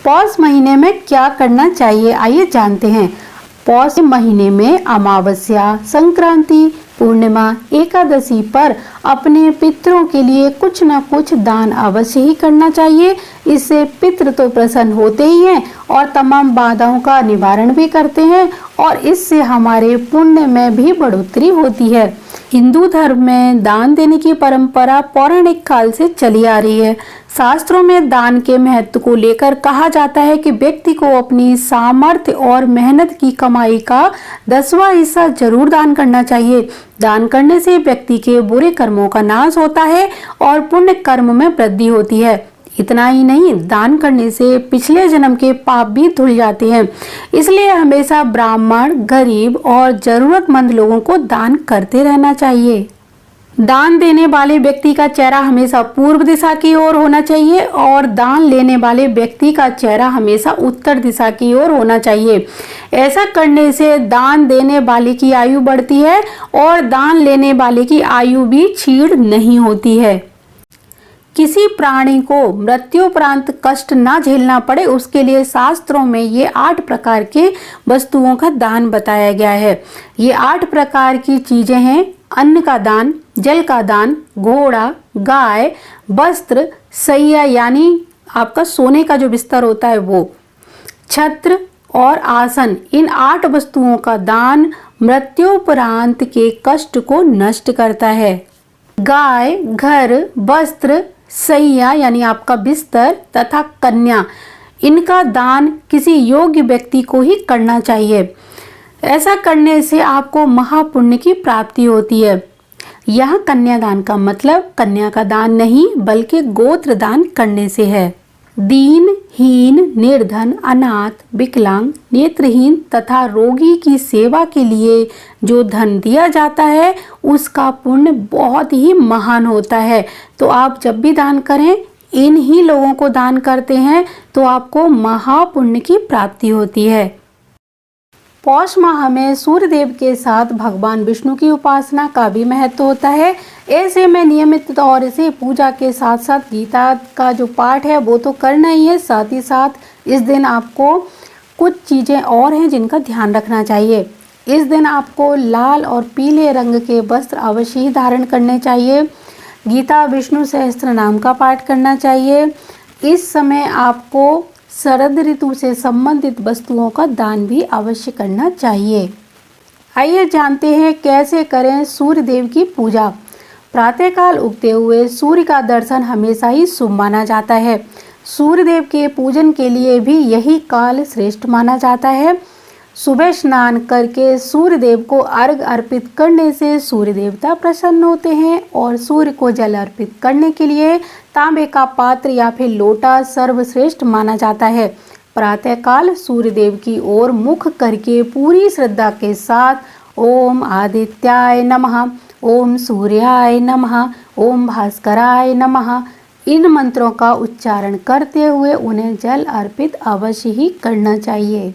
पौष महीने में क्या करना चाहिए, आइए जानते हैं। पौष महीने में अमावस्या, संक्रांति, पूर्णिमा, एकादशी पर अपने पितरों के लिए कुछ न कुछ दान अवश्य ही करना चाहिए। इससे पितृ तो प्रसन्न होते ही हैं और तमाम बाधाओं का निवारण भी करते हैं और इससे हमारे पुण्य में भी बढ़ोतरी होती है। हिंदू धर्म में दान देने की परंपरा पौराणिक काल से चली आ रही है। शास्त्रों में दान के महत्व को लेकर कहा जाता है कि व्यक्ति को अपनी सामर्थ्य और मेहनत की कमाई का 10वां हिस्सा जरूर दान करना चाहिए। दान करने से व्यक्ति के बुरे कर्मों का नाश होता है और पुण्य कर्म में वृद्धि होती है। इतना ही नहीं, दान करने से पिछले जन्म के पाप भी धुल जाते हैं। इसलिए हमेशा ब्राह्मण, गरीब और जरूरतमंद लोगों को दान करते रहना चाहिए। दान देने वाले व्यक्ति का चेहरा हमेशा पूर्व दिशा की ओर होना चाहिए और दान लेने वाले व्यक्ति का चेहरा हमेशा उत्तर दिशा की ओर होना चाहिए। ऐसा करने से दान देने वाले की आयु बढ़ती है और दान लेने वाले की आयु भी क्षीण नहीं होती है। किसी प्राणी को मृत्युपरांत कष्ट ना झेलना पड़े, उसके लिए शास्त्रों में ये 8 प्रकार के वस्तुओं का दान बताया गया है। ये 8 प्रकार की चीजें हैं: अन्न का दान, जल का दान, घोड़ा, गाय, वस्त्र, सैया यानी आपका सोने का जो बिस्तर होता है वो, छत्र और आसन। इन 8 वस्तुओं का दान मृत्युपरांत के कष्ट को नष्ट करता है। गाय, घर, वस्त्र, सैया यानी आपका बिस्तर तथा कन्या, इनका दान किसी योग्य व्यक्ति को ही करना चाहिए। ऐसा करने से आपको महापुण्य की प्राप्ति होती है। यह कन्यादान का मतलब कन्या का दान नहीं बल्कि गोत्र दान करने से है। दीन, हीन, निर्धन, अनाथ, विकलांग, नेत्रहीन तथा रोगी की सेवा के लिए जो धन दिया जाता है उसका पुण्य बहुत ही महान होता है। तो आप जब भी दान करें, इन ही लोगों को दान करते हैं तो आपको महापुण्य की प्राप्ति होती है। पौष माह में सूर्य देव के साथ भगवान विष्णु की उपासना का भी महत्व होता है। ऐसे में नियमित तौर से पूजा के साथ साथ गीता का जो पाठ है वो तो करना ही है। साथ ही साथ इस दिन आपको कुछ चीज़ें और हैं जिनका ध्यान रखना चाहिए। इस दिन आपको लाल और पीले रंग के वस्त्र अवश्य ही धारण करने चाहिए। गीता, विष्णु सहस्त्र नाम का पाठ करना चाहिए। इस समय आपको शरद ऋतु से संबंधित वस्तुओं का दान भी अवश्य करना चाहिए। आइए जानते हैं कैसे करें सूर्य देव की पूजा। प्रातःकाल उगते हुए सूर्य का दर्शन हमेशा ही शुभ माना जाता है। सूर्य देव के पूजन के लिए भी यही काल श्रेष्ठ माना जाता है। सुबह स्नान करके सूर्य देव को अर्घ अर्पित करने से सूर्य देवता प्रसन्न होते हैं और सूर्य को जल अर्पित करने के लिए तांबे का पात्र या फिर लोटा सर्वश्रेष्ठ माना जाता है। प्रातःकाल सूर्य देव की ओर मुख करके पूरी श्रद्धा के साथ ओम आदित्याय नमः, ओम सूर्याय नमः, ओम भास्कराय नमः इन मंत्रों का उच्चारण करते हुए उन्हें जल अर्पित अवश्य ही करना चाहिए।